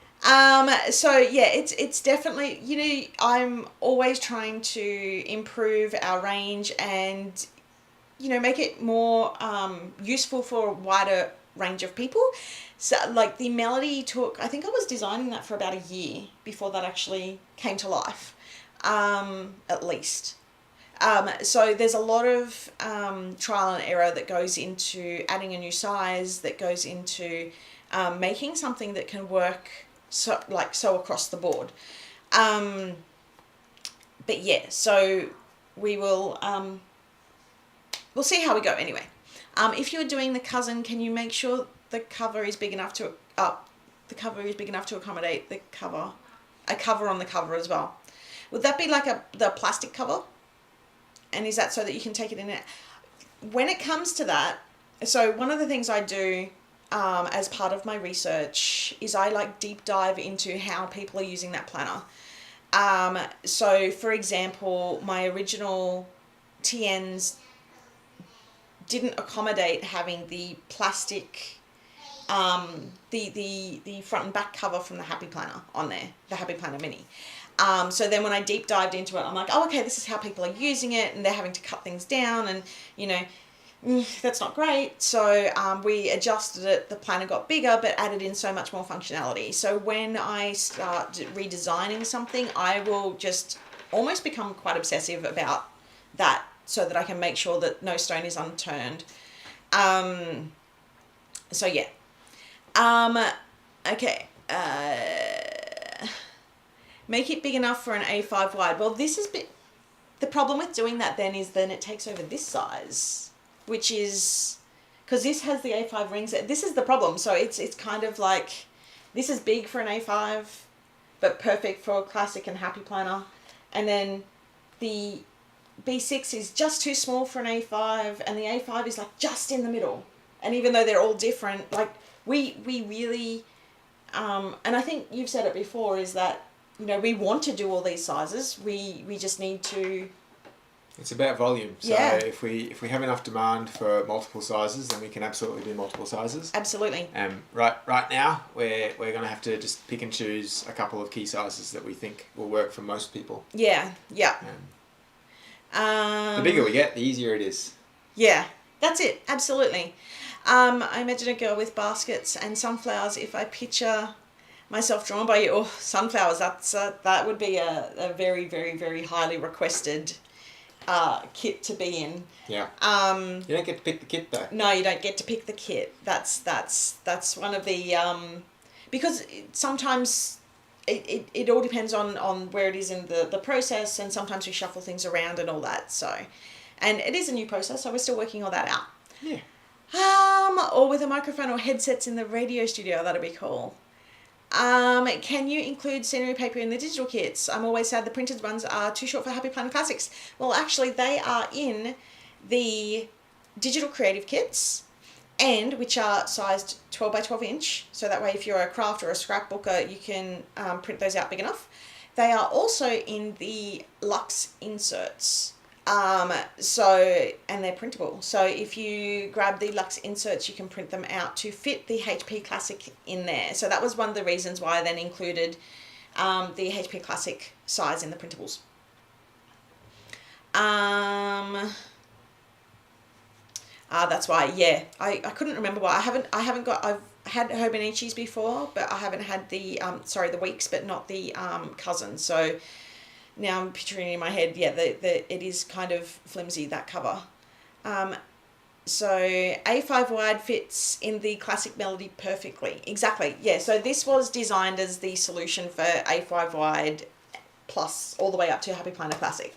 So yeah, it's definitely, you know, I'm always trying to improve our range and, you know, make it more useful for a wider range of people. So like the melody took, I think I was designing that for about a year before that actually came to life, at least. So there's a lot of trial and error that goes into adding a new size, that goes into making something that can work so across the board. But yeah, so we will we'll see how we go anyway. If you're doing the cousin, can you make sure the cover is big enough to accommodate a cover on the cover as well? Would that be like the plastic cover? And is that so that you can take it in it? When it comes to that, so one of the things I do as part of my research is I like deep dive into how people are using that planner. So, for example, my original TNs didn't accommodate having the plastic, the front and back cover from the Happy Planner on there, the Happy Planner Mini. So then when I deep dived into it, I'm like, oh, okay, this is how people are using it, and they're having to cut things down, and, you know, that's not great. So we adjusted it, the planner got bigger, but added in so much more functionality. So when I start redesigning something, I will just almost become quite obsessive about that, so that I can make sure that no stone is unturned. So yeah. Okay. Make it big enough for an A5 wide. Well, this is the problem with doing that then is then it takes over this size, which is, because this has the A5 rings. This is the problem. So it's kind of like, this is big for an A5, but perfect for a classic and Happy Planner. And then the B6 is just too small for an A5, and the A5 is like just in the middle. And even though they're all different, like we really, and I think you've said it before, is that, you know, we want to do all these sizes. We just need to. It's about volume. So Yeah. if we have enough demand for multiple sizes, then we can absolutely do multiple sizes. Absolutely. Right now, we're going to have to just pick and choose a couple of key sizes that we think will work for most people. Yeah. Yeah. The bigger we get, the easier it is. Yeah, that's it. Absolutely. I imagine a girl with baskets and sunflowers. If I picture myself drawn by you, oh, sunflowers, that would be a very, very, very highly requested kit to be in. Yeah. You don't get to pick the kit though. No, you don't get to pick the kit. That's one of the because sometimes it all depends on where it is in the process, and sometimes we shuffle things around and all that. So, and it is a new process, so we're still working all that out. Yeah. Or with a microphone or headsets in the radio studio, that'd be cool. Can you include scenery paper in the digital kits? I'm always sad the printed ones are too short for Happy Planner Classics. Well, actually, they are in the digital creative kits, and which are sized 12 by 12 inch. So that way, if you're a craft or a scrapbooker, you can print those out big enough. They are also in the Luxe inserts. And they're printable. So if you grab the Luxe inserts, you can print them out to fit the HP Classic in there. So that was one of the reasons why I then included the HP Classic size in the printables. That's why, yeah. I couldn't remember why. I've had Hobonichis before, but I haven't had the the Weeks, but not the Cousins. So now I'm picturing in my head, yeah, it is kind of flimsy, that cover. So A5 wide fits in the Classic Melody perfectly. Exactly, yeah. So this was designed as the solution for A5 wide plus all the way up to Happy Planner Classic.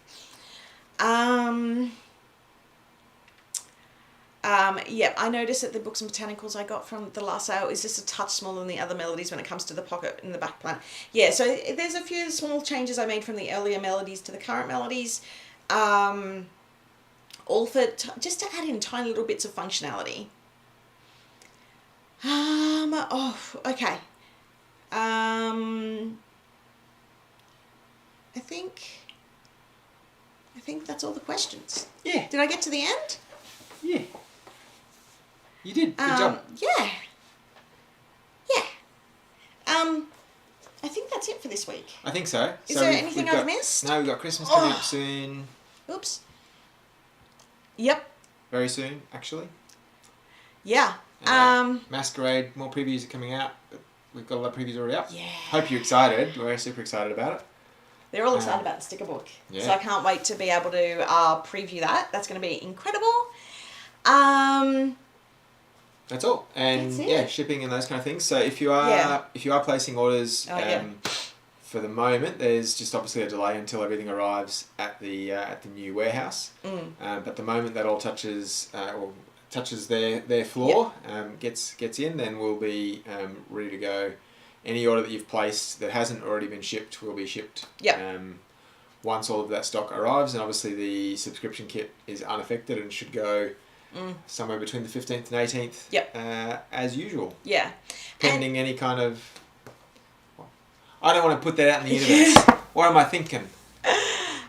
Yeah, I noticed that the Books and Botanicals I got from the last sale is just a touch smaller than the other melodies when it comes to the pocket in the back plan. Yeah, so there's a few small changes I made from the earlier melodies to the current melodies. All for just to add in tiny little bits of functionality. Okay. I think that's all the questions. Yeah. Did I get to the end? Yeah. You did. Good job. Yeah. I think that's it for this week. I think so. Is there anything I've missed? No, we've got Christmas coming up soon. Oops. Yep. Very soon, actually. Yeah. Masquerade, more previews are coming out, but we've got a lot of previews already up. Yeah. Hope you're excited. We're super excited about it. They're all excited about the sticker book. Yeah. So I can't wait to be able to preview that. That's going to be incredible. That's all, and That's it. yeah, shipping and those kind of things. So if you are placing orders, for the moment, there's just obviously a delay until everything arrives at the new warehouse. But the moment that all touches their floor, gets in, then we'll be ready to go. Any order that you've placed that hasn't already been shipped will be shipped. Yep. Once all of that stock arrives, and obviously the subscription kit is unaffected and should go somewhere between the 15th and 18th. Yep. As usual. Yeah. Pending any kind of... I don't want to put that out in the universe. What am I thinking?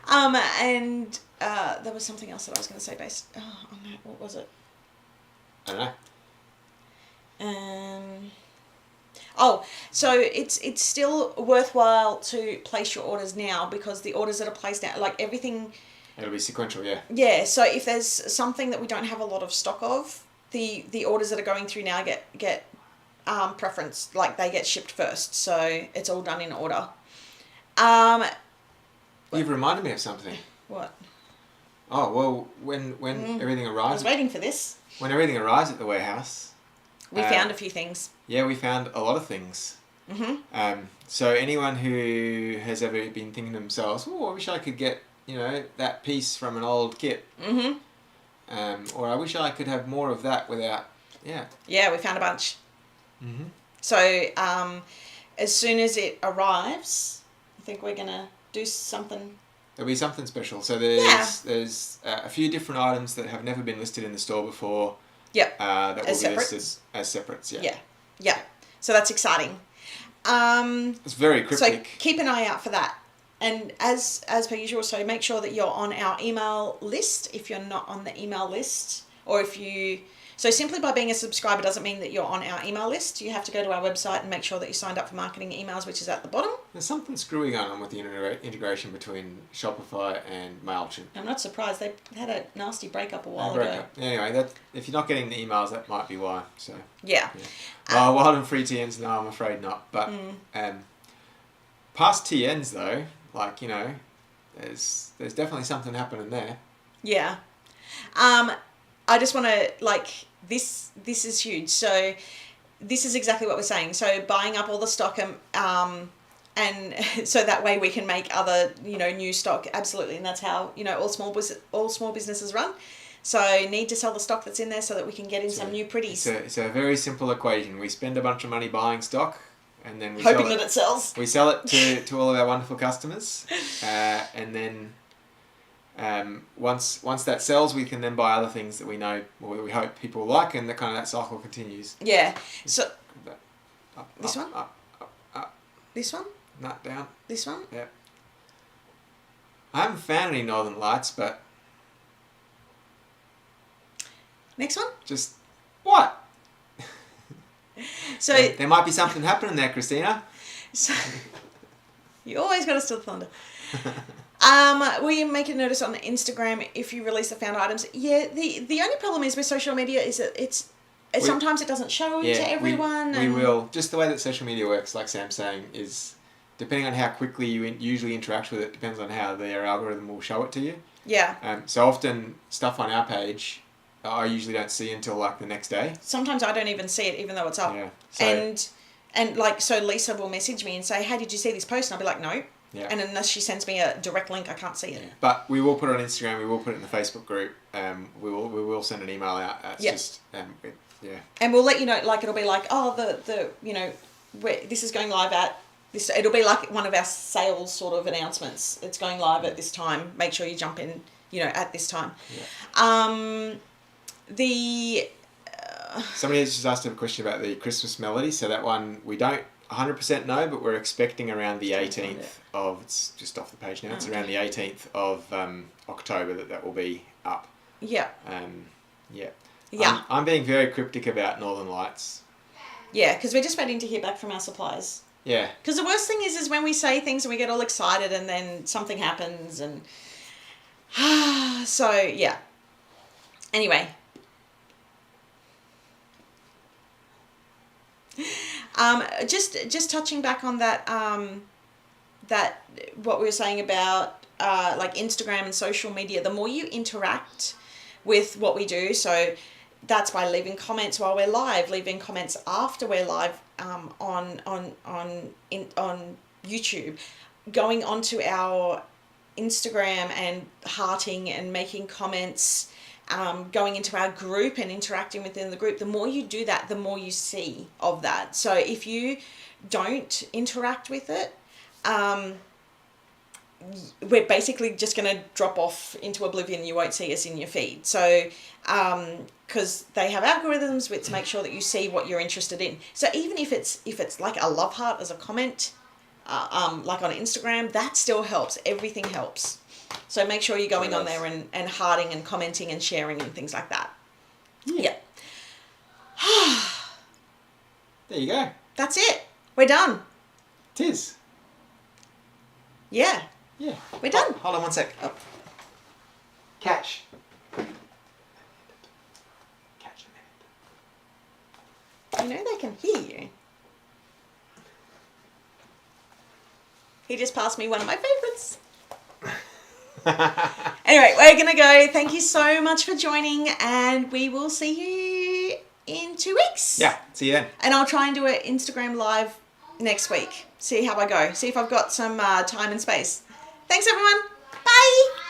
And there was something else that I was going to say based on that. What was it? I don't know. So it's still worthwhile to place your orders now, because the orders that are placed now, like everything. It'll be sequential, yeah. Yeah. So if there's something that we don't have a lot of stock of, the orders that are going through now get preference, like they get shipped first. So it's all done in order. You've reminded me of something. What? Oh, well, when everything I arrives... was waiting for this. When everything arrives at the warehouse... We found a few things. Yeah, we found a lot of things. Mm-hmm. So anyone who has ever been thinking to themselves, oh, I wish I could get, that piece from an old kit. Mm-hmm. Or I wish I could have more of that without... Yeah. Yeah, we found a bunch. Mm-hmm. So as soon as it arrives, I think we're going to do something... There'll be something special. So there's a few different items that have never been listed in the store before. Yep. That will as be separates. listed as separates. Yeah. Yeah. Yeah. So that's exciting. It's very cryptic. So keep an eye out for that. And as per usual, so make sure that you're on our email list if you're not on the email list, or if you... So simply by being a subscriber doesn't mean that you're on our email list. You have to go to our website and make sure that you signed up for marketing emails, which is at the bottom. There's something screwy going on with the integration between Shopify and MailChimp. I'm not surprised. They had a nasty breakup a while ago. Anyway, if you're not getting the emails, that might be why. So Yeah. Well, Wild and Free TNs, no, I'm afraid not. But past TNs, though, like, there's definitely something happening there. Yeah. I just want to, this is huge. So this is exactly what we're saying. So buying up all the stock and so that way we can make other, new stock. Absolutely. And that's how, all small businesses run. So need to sell the stock that's in there so that we can get in some new pretties. It's a very simple equation. We spend a bunch of money buying stock, and then we hoping that it sells. We sell it to all of our wonderful customers, and then once that sells, we can then buy other things that we know or we hope people will like, and that cycle continues. Yeah. So up, this one. Up. This one. Not down. This one. Yeah. I haven't found any Northern Lights, but next one. Just what? So there might be something happening there, Christina. So you always got to steal the thunder. Will you make a notice on Instagram if you release the found items? Yeah. The only problem is with social media is that sometimes it doesn't show to everyone. We will. Just the way that social media works, like Sam's saying, is depending on how quickly you usually interact with it, depends on how their algorithm will show it to you. Yeah. So often stuff on our page, I usually don't see until the next day. Sometimes I don't even see it, even though it's up. Yeah. So Lisa will message me and say, "Hey, did you see this post?" And I'll be like, "No." Yeah. And unless she sends me a direct link, I can't see it. Yeah. But we will put it on Instagram. We will put it in the Facebook group. We will send an email out. It's just yeah. And we'll let you know. It'll be like, oh, where this is going live at this. It'll be like one of our sales sort of announcements. It's going live at this time. Make sure you jump in. At this time. Yeah. Somebody has just asked a question about the Christmas melody. So that one we don't 100% know, but we're expecting around the 18th of... It's just off the page now. It's around the 18th of October that will be up. Yeah. Yeah. Yeah. I'm being very cryptic about Northern Lights. Yeah, because we're just waiting to hear back from our suppliers. Yeah. Because the worst thing is when we say things and we get all excited and then something happens and... So, yeah. Anyway. Just touching back on that, that what we were saying about Instagram and social media, the more you interact with what we do, so that's by leaving comments while we're live, leaving comments after we're live on YouTube, going onto our Instagram and hearting and making comments, going into our group and interacting within the group. The more you do that, the more you see of that. So if you don't interact with it, we're basically just going to drop off into oblivion. You won't see us in your feed. So because they have algorithms to make sure that you see what you're interested in. So even if it's like a love heart as a comment, like on Instagram, that still helps. Everything helps. So make sure you're going on there and hearting and commenting and sharing and things like that. Yeah. There you go. That's it. We're done. Tis. Yeah. Yeah. We're done. Hold on 1 sec. Oh. Catch. Catch a You know they can hear you. He just passed me one of my favourites. minute. Anyway, we're going to go. Thank you so much for joining, and we will see you in 2 weeks. Yeah, see you then. And I'll try and do an Instagram live next week. See how I go. See if I've got some time and space. Thanks, everyone. Bye.